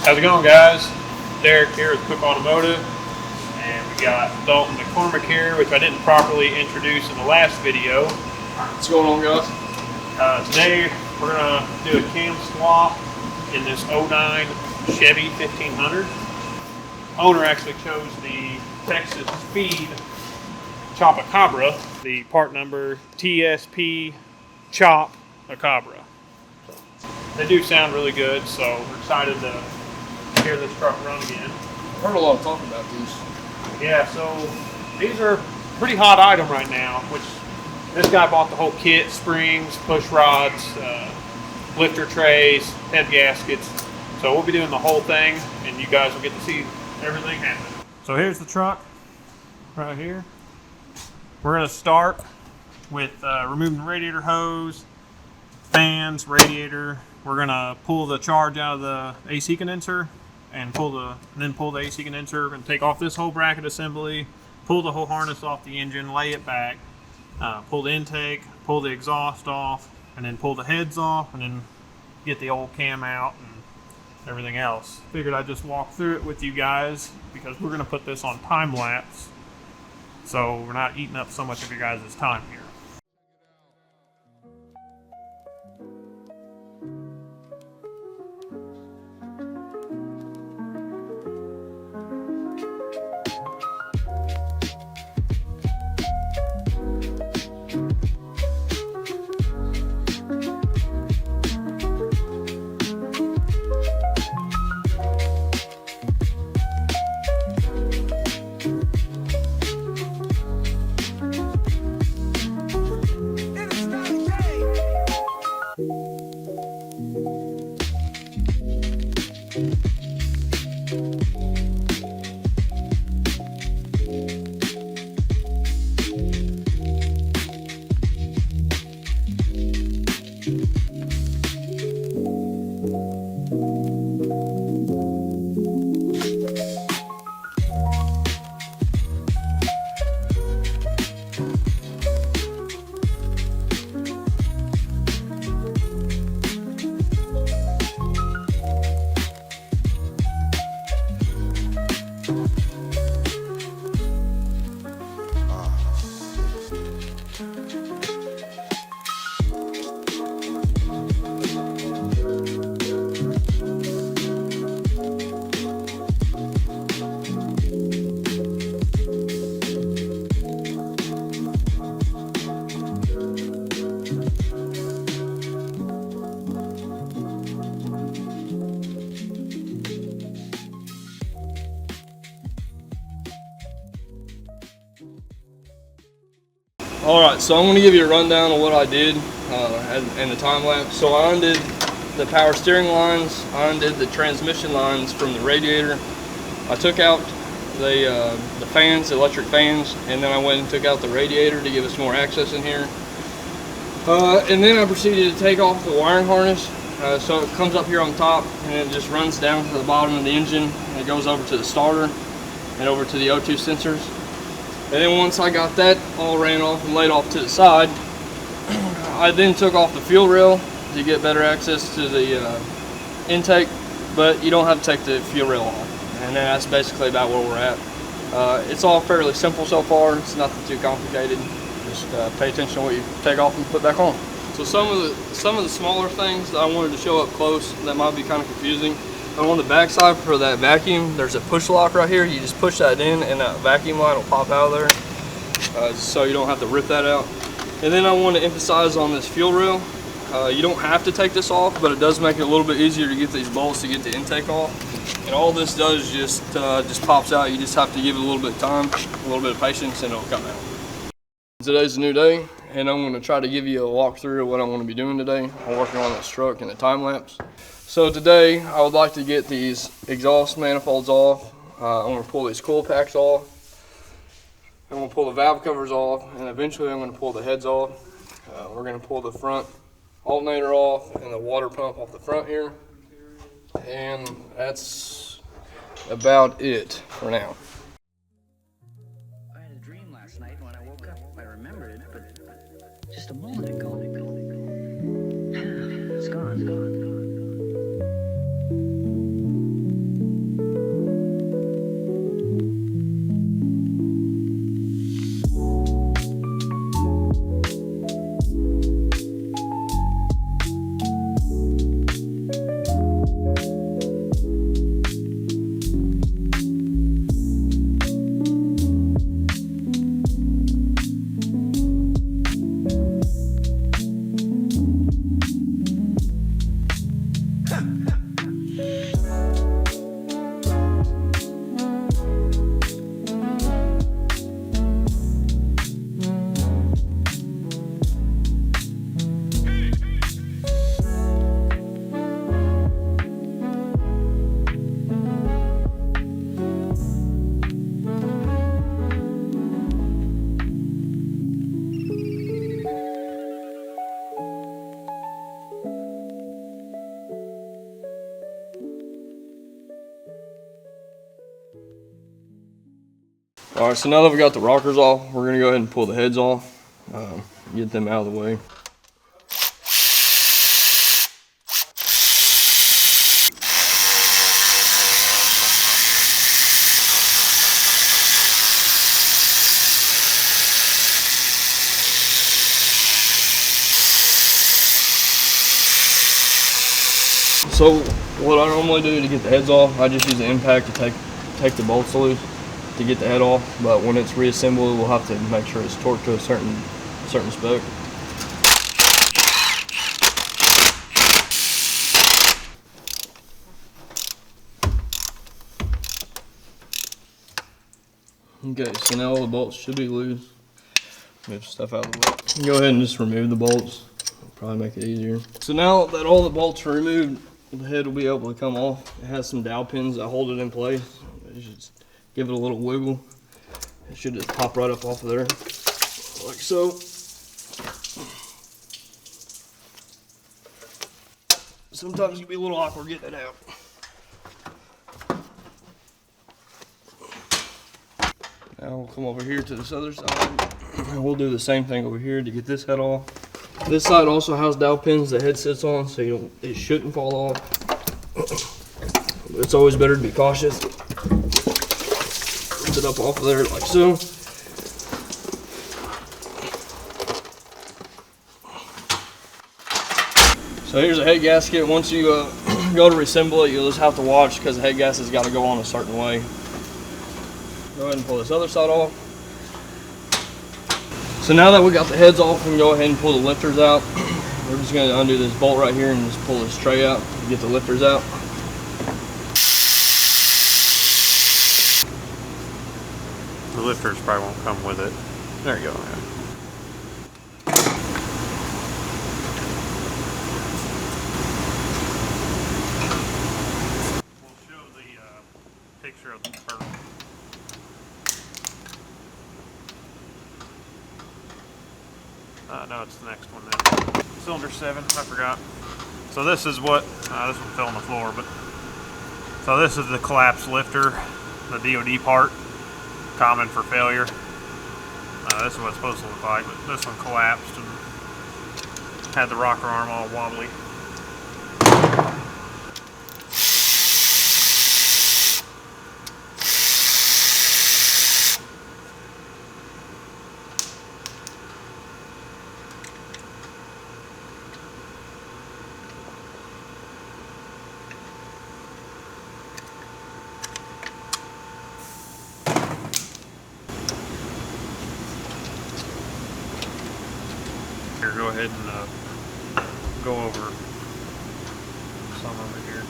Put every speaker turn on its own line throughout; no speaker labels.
How's it going, guys? Derek here with Quick Automotive, and we got Dalton McCormick here, which I didn't properly introduce in the last video.
What's going on, guys?
Today we're gonna do a cam swap in this 09 Chevy 1500. Owner actually chose the Texas Speed Chopacabra, the part number TSP Chopacabra. They do sound really good, so we're excited to hear this truck run again.
I've heard a lot of talk about these.
Yeah, so these are a pretty hot item right now, which this guy bought the whole kit: springs, push rods, lifter trays, head gaskets. So we'll be doing the whole thing, and you guys will get to see everything happen. So here's the truck right here. We're going to start with removing the radiator hose, fans, radiator. We're going to pull the charge out of the AC condenser and then pull the AC condenser and take off this whole bracket assembly, pull the whole harness off the engine, lay it back, pull the intake, pull the exhaust off, and then pull the heads off, and then get the old cam out and everything else. Figured I'd just walk through it with you guys because we're going to put this on time lapse, so we're not eating up so much of your guys' time here.
Alright, so I'm going to give you a rundown of what I did in the time lapse. So I undid the power steering lines, I undid the transmission lines from the radiator, I took out the fans, the electric fans, and then I went and took out the radiator to give us more access in here. And then I proceeded to take off the wiring harness, so it comes up here on top and it just runs down to the bottom of the engine, and it goes over to the starter and over to the O2 sensors. And then once I got that all ran off and laid off to the side, I then took off the fuel rail to get better access to the intake, but you don't have to take the fuel rail off. And then that's basically about where we're at. It's all fairly simple so far. It's nothing too complicated. Just pay attention to what you take off and put back on. So some of the smaller things that I wanted to show up close that might be kind of confusing. On the back side for that vacuum, there's a push lock right here. You just push that in and that vacuum line will pop out of there, so you don't have to rip that out. And then I want to emphasize on this fuel rail. You don't have to take this off, but it does make it a little bit easier to get these bolts to get the intake off. And all this does is just pops out. You just have to give it a little bit of time, a little bit of patience, and it'll come out. Today's a new day, and I'm going to try to give you a walkthrough of what I'm going to be doing today. I'm working on this truck in the time lapse. So today I would like to get these exhaust manifolds off. I'm going to pull these coil packs off. I'm going to pull the valve covers off, and eventually I'm going to pull the heads off. We're going to pull the front alternator off and the water pump off the front here. And that's about it for now.
I had a dream last night. When I woke up, I remembered it, but just a moment ago, it's gone.
All right, so now that we got the rockers off, we're gonna go ahead and pull the heads off, get them out of the way. So what I normally do to get the heads off, I just use an impact to take the bolts loose to get the head off. But when it's reassembled, we'll have to make sure it's torqued to a certain spec. Okay, so now all the bolts should be loose. Move stuff out of the way. Go ahead and just remove the bolts. It'll probably make it easier. So now that all the bolts are removed, the head will be able to come off. It has some dowel pins that hold it in place. You just give it a little wiggle. It should just pop right up off of there, like so. Sometimes it can be a little awkward getting it out. Now we'll come over here to this other side, and we'll do the same thing over here to get this head off. This side also has dowel pins the head sits on, so it shouldn't fall off. It's always better to be cautious. Lift it up off of there like so. So here's a head gasket. Once you go to reassemble it, you'll just have to watch because the head gasket has got to go on a certain way. Go ahead and pull this other side off. So now that we got the heads off, we can go ahead and pull the lifters out. We're just going to undo this bolt right here and just pull this tray out to get the lifters out.
The lifters probably won't come with it. There you go. We'll show the picture of the first. No, it's the next one then. Cylinder 7, I forgot. So this is what, this one fell on the floor, but so this is the collapsed lifter, the DOD part, common for failure. This is what it's supposed to look like, but this one collapsed and had the rocker arm all wobbly. Here, go ahead and go over some over here.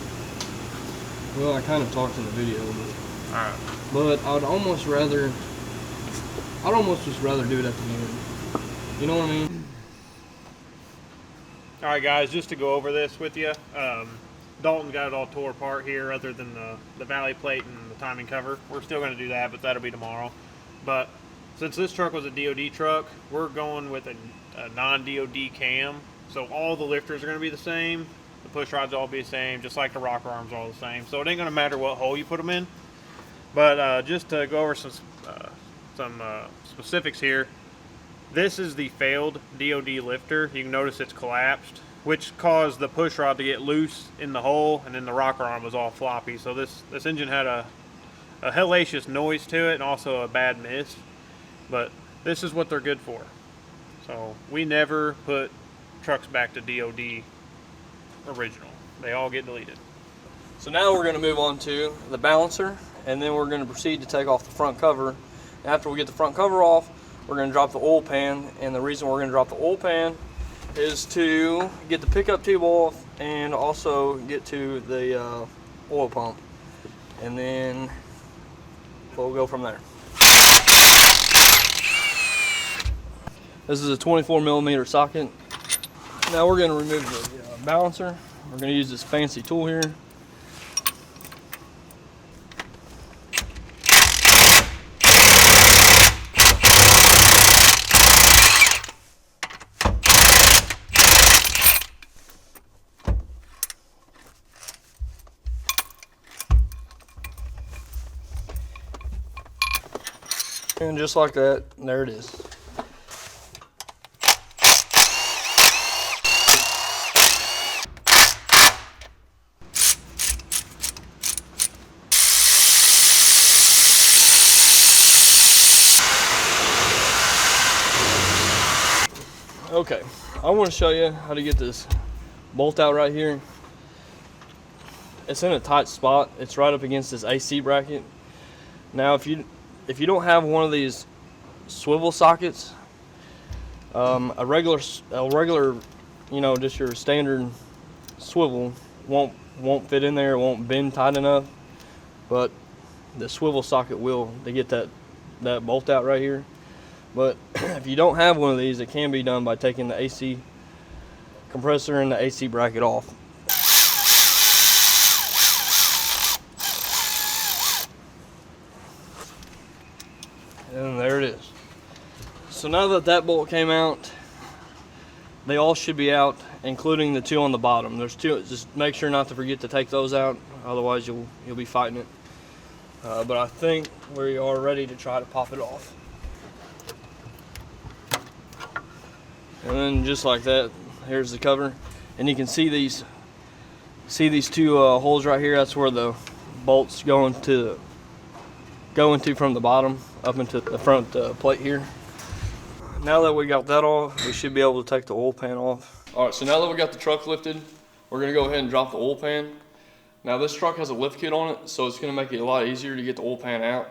Well, I kind of talked in the video,
Alright.
but I'd almost just rather do it at the end. You know what I mean?
Alright guys, just to go over this with you, Dalton got it all tore apart here other than the valley plate and the timing cover. We're still going to do that, but that'll be tomorrow. But since this truck was a DOD truck, we're going with a non-DOD cam. So all the lifters are going to be the same. The push rods all be the same, just like the rocker arms are all the same. So it ain't going to matter what hole you put them in. But just to go over some specifics here, this is the failed DOD lifter. You can notice it's collapsed, which caused the push rod to get loose in the hole, and then the rocker arm was all floppy. So this engine had a hellacious noise to it and also a bad miss. But this is what they're good for. So we never put trucks back to DOD original. They all get deleted.
So now we're going to move on to the balancer, and then we're going to proceed to take off the front cover. After we get the front cover off, we're going to drop the oil pan, and the reason we're going to drop the oil pan is to get the pickup tube off and also get to the oil pump, and then we'll go from there. This is a 24mm socket. Now we're going to remove the balancer. We're going to use this fancy tool here. And just like that, there it is. Okay, I want to show you how to get this bolt out right here. It's in a tight spot. It's right up against this AC bracket. Now, if you don't have one of these swivel sockets, a regular, you know, just your standard swivel won't fit in there. It won't bend tight enough. But the swivel socket will to get that bolt out right here. But if you don't have one of these, it can be done by taking the AC compressor and the AC bracket off. And there it is. So now that that bolt came out, they all should be out, including the two on the bottom. There's two. Just make sure not to forget to take those out, otherwise you'll be fighting it. But I think we are ready to try to pop it off. And then just like that, here's the cover, and you can see these two holes right here. That's where the bolts go into from the bottom up into the front plate here. Now that we got that off, we should be able to take the oil pan off. All right, so now that we got the truck lifted, we're gonna go ahead and drop the oil pan. Now this truck has a lift kit on it, so it's gonna make it a lot easier to get the oil pan out.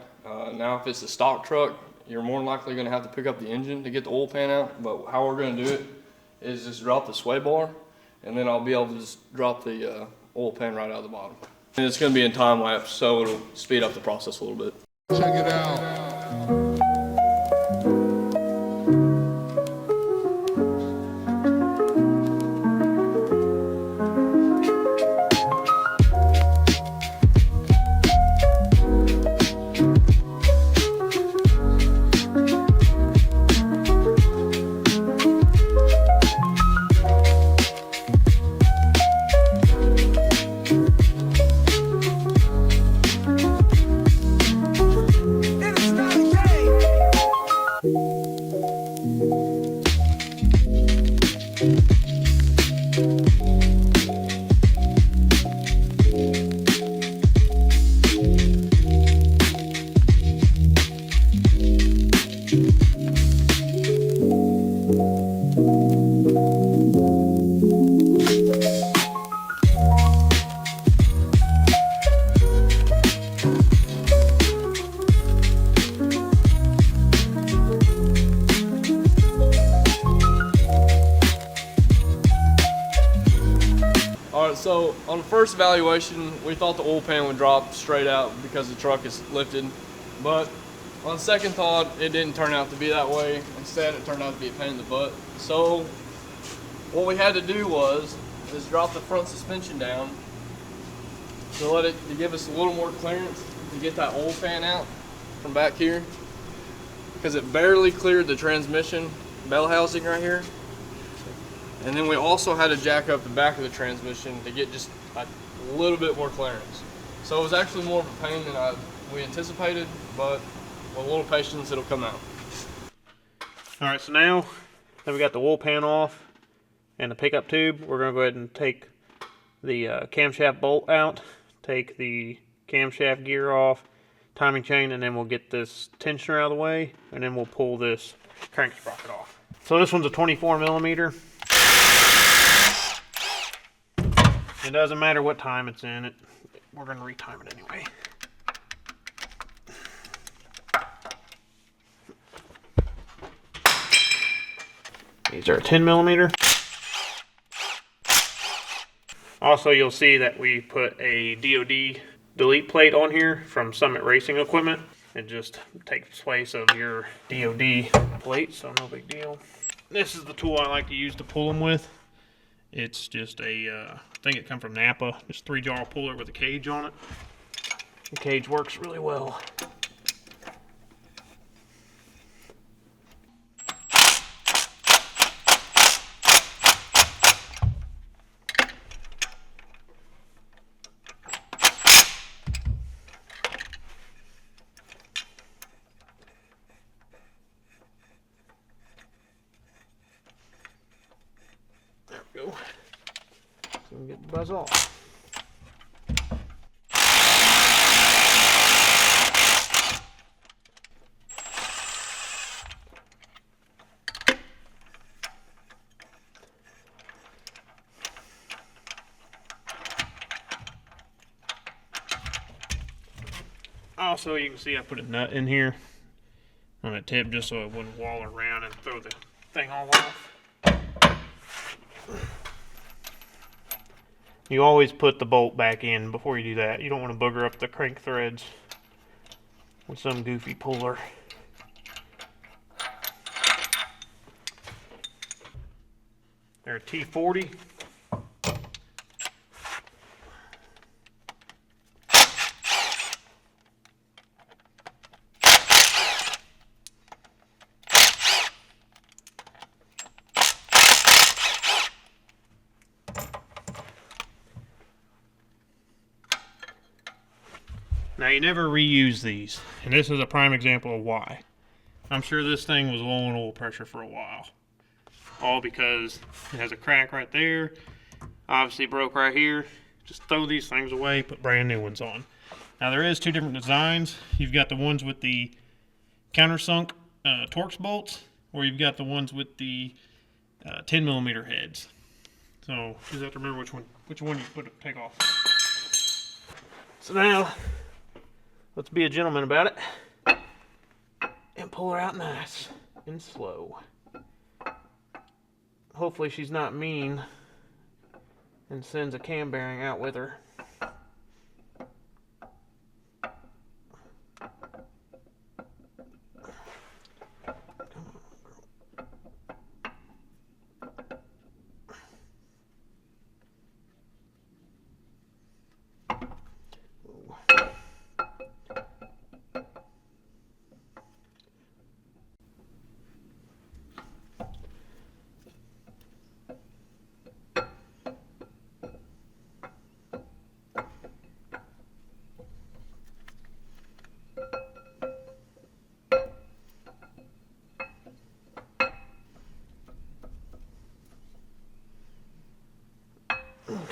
Now if it's a stock truck, you're more than likely going to have to pick up the engine to get the oil pan out, but how we're going to do it is just drop the sway bar, and then I'll be able to just drop the oil pan right out of the bottom. And it's going to be in time lapse, so it'll speed up the process a little bit.
Check it out.
So on the first evaluation, we thought the oil pan would drop straight out because the truck is lifted, but on second thought, it didn't turn out to be that way. Instead, it turned out to be a pain in the butt. So what we had to do is drop the front suspension down to give us a little more clearance to get that oil pan out from back here, because it barely cleared the transmission bell housing right here. And then we also had to jack up the back of the transmission to get just a little bit more clearance. So it was actually more of a pain than we anticipated, but with a little patience, it'll come out.
All right, so now that we got the oil pan off and the pickup tube, we're gonna go ahead and take the camshaft bolt out, take the camshaft gear off, timing chain, and then we'll get this tensioner out of the way, and then we'll pull this crank sprocket off. So this one's a 24 millimeter. It doesn't matter what time it's in, we're going to retime it anyway. These are a 10 millimeter. Also, you'll see that we put a DOD delete plate on here from Summit Racing Equipment. It just takes place of your DOD plate, so no big deal. This is the tool I like to use to pull them with. It's just a thing that come from Napa, just 3-jaw puller with a cage on it. The cage works really well. buzz off. Also, you can see I put a nut in here on the tip just so it wouldn't wall around and throw the thing all off. You always put the bolt back in before you do that. You don't want to booger up the crank threads with some goofy puller. They're a T40. Now you never reuse these, and this is a prime example of why. I'm sure this thing was low on oil pressure for a while. All because it has a crack right there, obviously broke right here. Just throw these things away, put brand new ones on. Now there is two different designs. You've got the ones with the countersunk Torx bolts, or you've got the ones with the 10mm heads. So you just have to remember which one you take off. So now, let's be a gentleman about it and pull her out nice and slow. Hopefully she's not mean and sends a cam bearing out with her.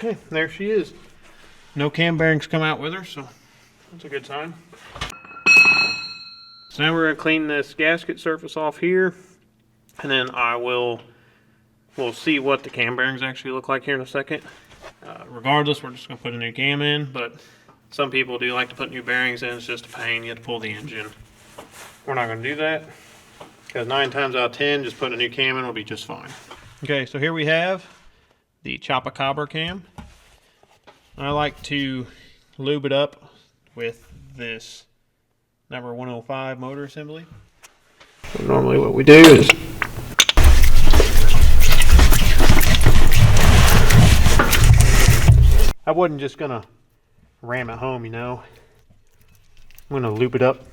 Okay, there she is. No cam bearings come out with her, so that's a good sign. So now we're going to clean this gasket surface off here, and then we'll see what the cam bearings actually look like here in a second. Regardless, we're just going to put a new cam in, but some people do like to put new bearings in. It's just a pain. You have to pull the engine. We're not going to do that, because 9 times out of 10, just putting a new cam in will be just fine. Okay, so here we have the Chopacabra Cam. I like to lube it up with this number 105 motor assembly. So normally what we do is I wasn't just gonna ram it home, you know. I'm gonna lube it up,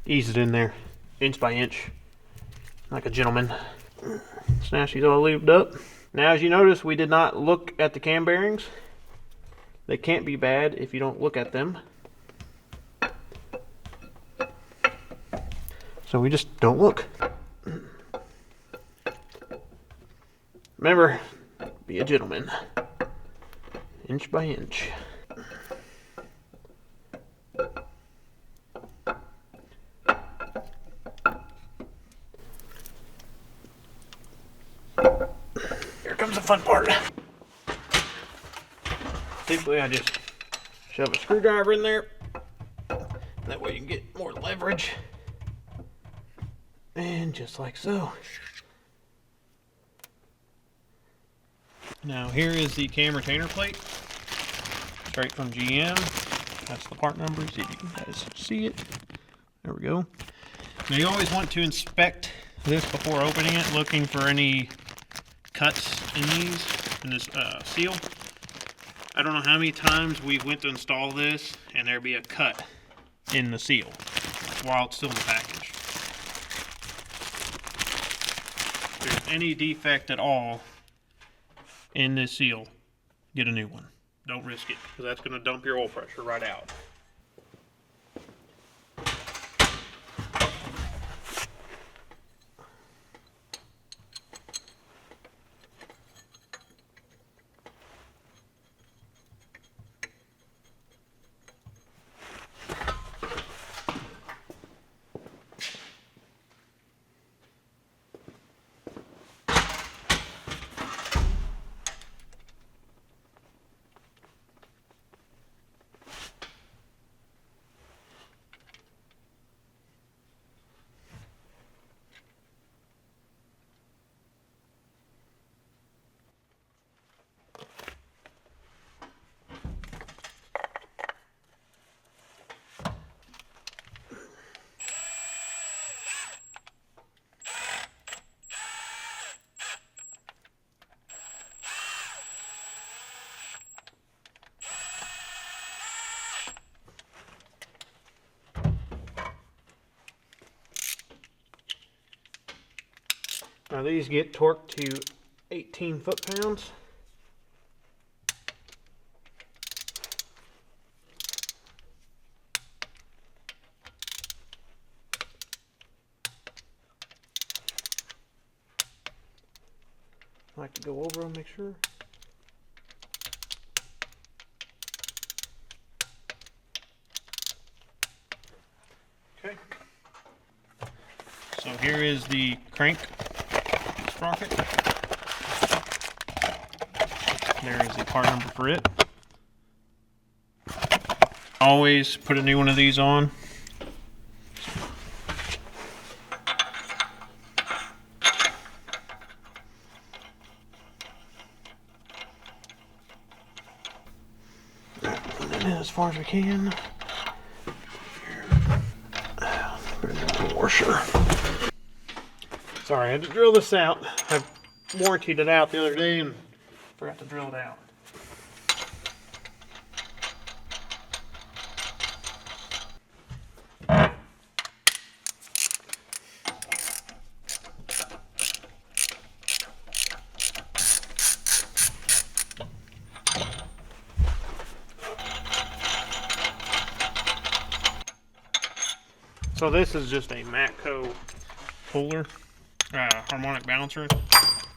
ease it in there, inch by inch, like a gentleman. So now she's all lubed up. Now, as you notice, we did not look at the cam bearings. They can't be bad if you don't look at them. So we just don't look. Remember, be a gentleman. Inch by inch. Here comes the fun part. Typically I just shove a screwdriver in there. That way you can get more leverage. And just like so. Now here is the cam retainer plate. Straight from GM. That's the part number. See if you guys see it. There we go. Now you always want to inspect this before opening it, looking for any cuts in this seal. I don't know how many times we went to install this and there'd be a cut in the seal while it's still in the package. If there's any defect at all in this seal, get a new one. Don't risk it, because that's going to dump your oil pressure right out. Now these get torqued to 18 foot-pounds. I like to go over them, make sure. Okay. So here is the crank sprocket. There is the part number for it. Always put a new one of these on. As far as we can. Put it in the washer. Sorry, I had to drill this out. I warrantied it out the other day and forgot to drill it out. So this is just a Matco puller, harmonic balancer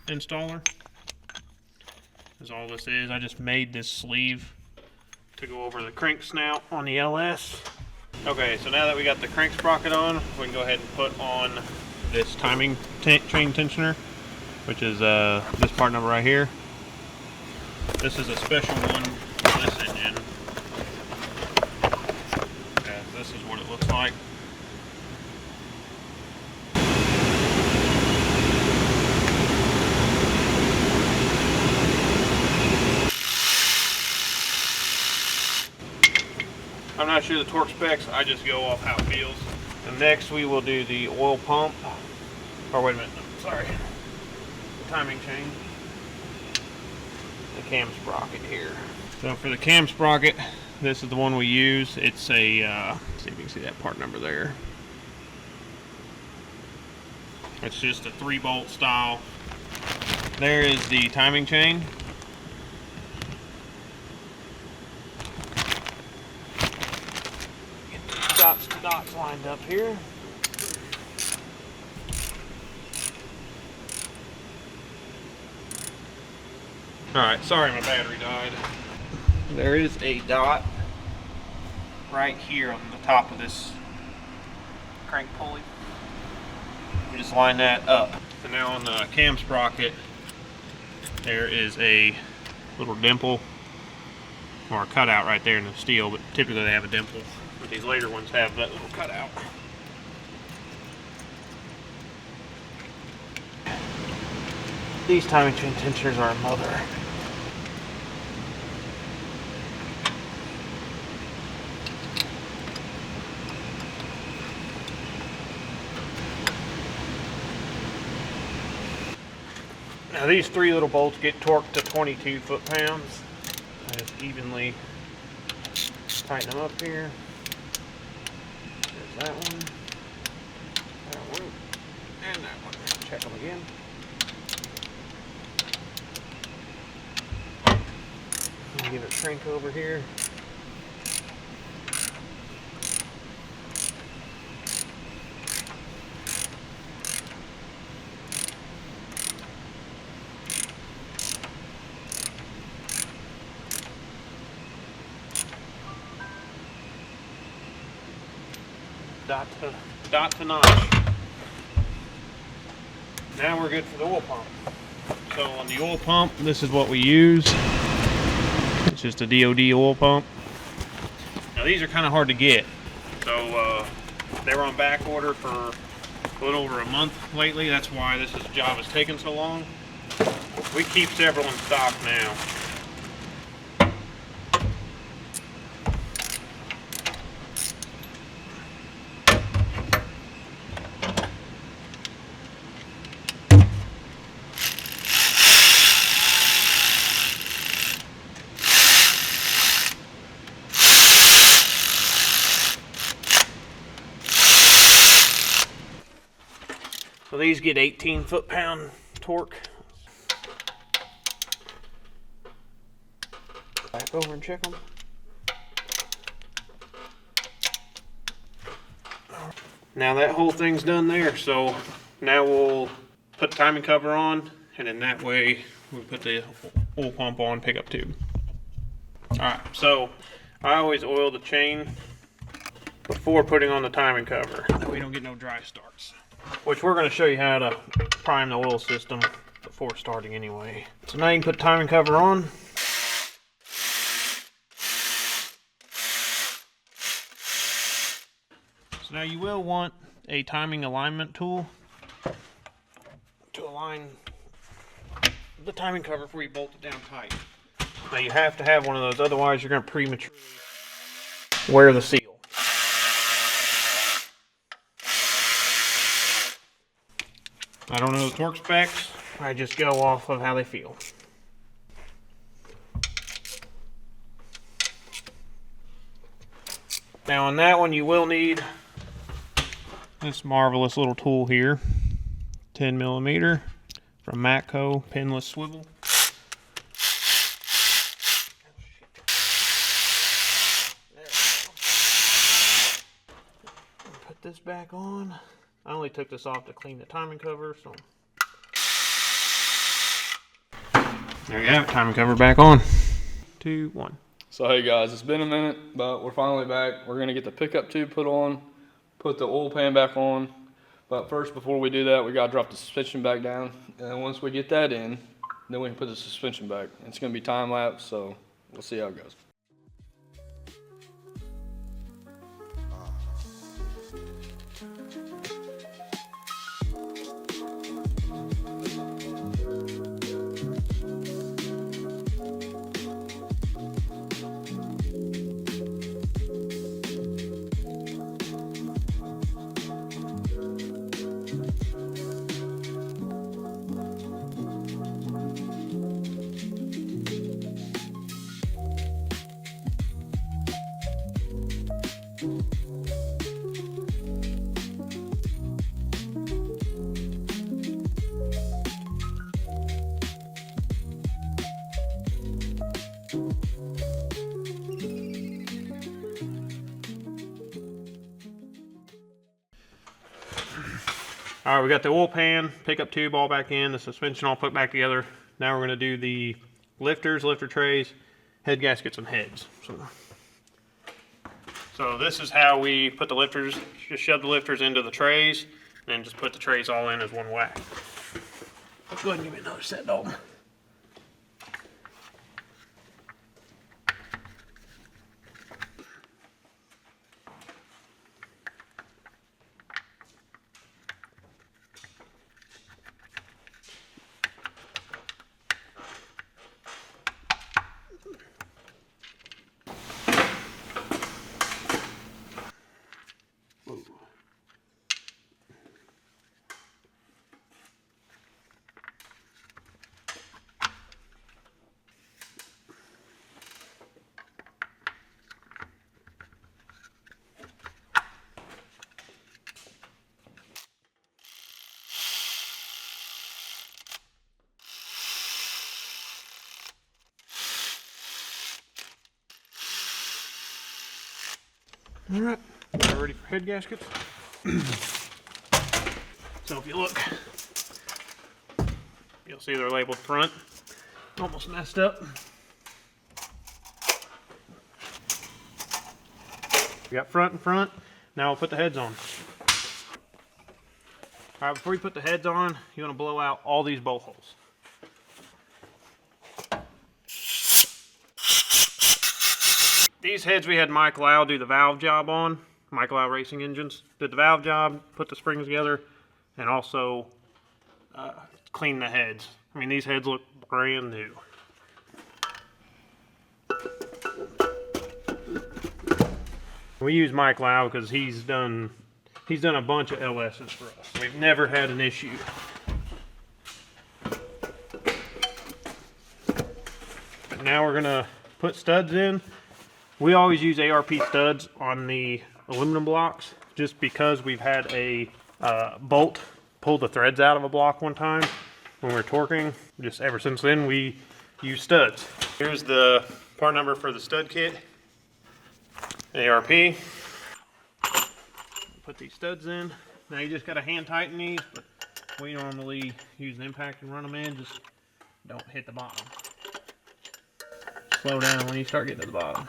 installer. Is all this is. I just made this sleeve to go over the crank snout on the LS. Okay, so now that we got the crank sprocket on, we can go ahead and put on this timing chain tensioner, which is this part number right here. This is a special one for this engine. This is what it looks like. I'm not sure the torque specs, I just go off how it feels. And next we will do the oil pump. Or wait a minute, no, sorry. The timing chain. The cam sprocket here. So for the cam sprocket, this is the one we use. It's a, see if you can see that part number there. It's just a 3-bolt style. There is the timing chain. Dots to dots lined up here. Alright, sorry my battery died. There is a dot right here on the top of this crank pulley. We just line that up. So now on the cam sprocket, there is a little dimple or a cutout right there in the steel, but typically they have a dimple. But these later ones have that little cutout. These timing chain tensioners are a mother. Now these 3 little bolts get torqued to 22 foot-pounds. I just evenly tighten them up here. There's that one, and that one. Check them again. Give it a crank over here. Dot to notch. Now we're good for the oil pump. So on the oil pump, this is what we use. It's just a DOD oil pump. Now these are kind of hard to get. So they were on back order for a little over a month lately. That's why this job is taking so long. We keep several in stock now. So these get 18 foot-pound torque. Back over and check them. Now that whole thing's done there, so now we'll put the timing cover on, and then that way we put the oil pump on pickup tube. Alright, so I always oil the chain before putting on the timing cover, that we don't get no dry starts. Which we're going to show you how to prime the oil system before starting anyway. So now you can put the timing cover on. So now you will want a timing alignment tool to align the timing cover before you bolt it down tight. Now you have to have one of those, otherwise you're going to prematurely wear the seal. I don't know the torque specs, I just go off of how they feel. Now on that one you will need this marvelous little tool here, 10mm from Matco, pinless swivel. There we go. Put this back on. I only took this off to clean the timing cover, so there you have it, timing cover back on. 2, 1.
So hey guys, it's been a minute, but we're finally back. We're gonna get the pickup tube put on, put the oil pan back on. But first, before we do that, we gotta drop the suspension back down. And then once we get that in, then we can put the suspension back. It's gonna be time lapse, so we'll see how it goes.
All right, we got the oil pan, pickup tube all back in, the suspension all put back together. Now we're going to do the lifters, lifter trays, head gaskets, and heads. So this is how we put the lifters, just shove the lifters into the trays, and then just put the trays all in as one whack. Go ahead and give me another set, Dalton. All right, we're ready for head gaskets. So if you look, you'll see they're labeled front. Almost messed up. We got front and front. Now we'll put the heads on. All right, before you put the heads on, you want to blow out all these bolt holes. These heads we had Mike Lau do the valve job on. Mike Lau Racing Engines did the valve job, put the springs together, and also clean the heads. I mean, these heads look brand new. We use Mike Lau because he's done a bunch of LSs for us. We've never had an issue. But now we're gonna put studs in. We always use ARP studs on the aluminum blocks just because we've had a bolt pulled the threads out of a block one time when we were torquing. Just ever since then, we use studs. Here's the part number for the stud kit. ARP. Put these studs in. Now you just gotta hand tighten these, but we normally use an impact and run them in. Just don't hit the bottom. Slow down when you start getting to the bottom.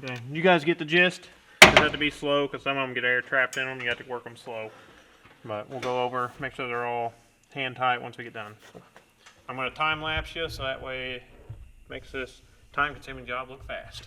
Okay, you guys get the gist? You have to be slow because some of them get air trapped in them. You have to work them slow. But we'll go over, make sure they're all hand tight once we get done. I'm going to time lapse you so that way it makes this time consuming job look fast.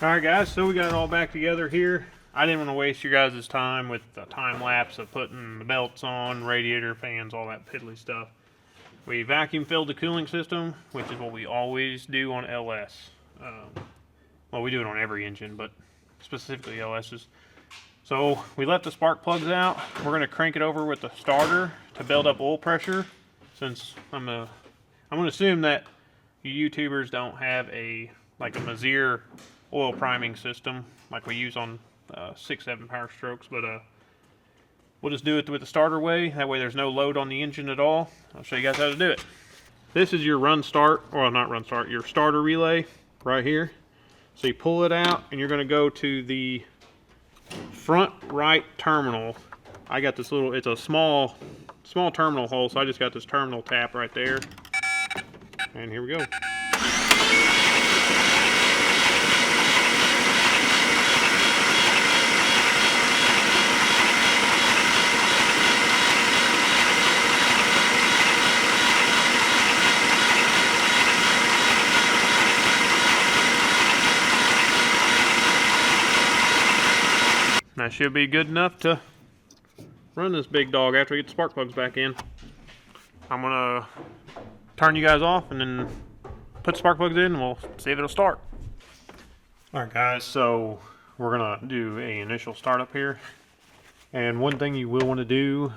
Alright guys, so we got it all back together here. I didn't want to waste your guys' time with the time lapse of putting the belts on, radiator fans, all that piddly stuff. We vacuum filled the cooling system, which is what we always do on LS. Well, we do it on every engine, but specifically LS's. So we left the spark plugs out. We're going to crank it over with the starter to build up oil pressure. Since I'm going to assume that you YouTubers don't have like a Mazir oil priming system like we use on 6.7 Power Strokes, but we'll just do it with the starter way. That way there's no load on the engine at all. I'll show you guys how to do it. This is your run start, or not run start, your starter relay right here. So you pull it out and you're going to go to the front right terminal. I got this little, it's a small terminal hole, so I just got this terminal tap right there. And here we go. That should be good enough to run this big dog after we get the spark plugs back in. I'm gonna turn you guys off and then put the spark plugs in and we'll see if it'll start. Alright guys, so we're gonna do an initial startup here. And one thing you will want to do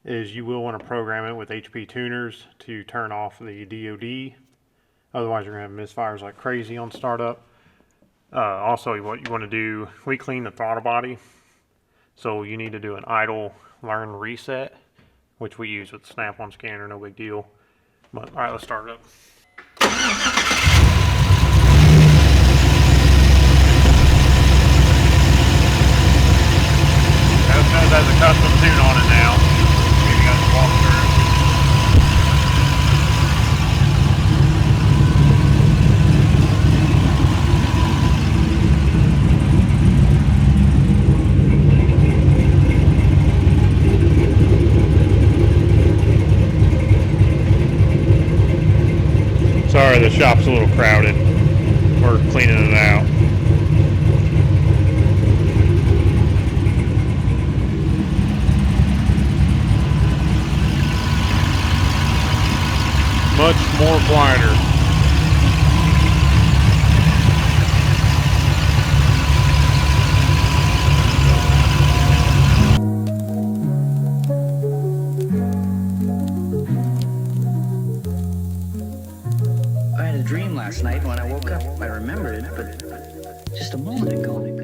is you will want to program it with HP tuners to turn off the DOD. Otherwise you're gonna have misfires like crazy on startup. Also, what you want to do, we clean the throttle body, so you need to do an idle learn reset, which we use with the snap-on scanner, no big deal. But alright, let's start it up. That has a custom tune on it now. Maybe you guys can walk through. Sorry, the shop's a little crowded. We're cleaning it out. Much more quieter.
dream last night when I woke up. I remembered it, but just a moment ago.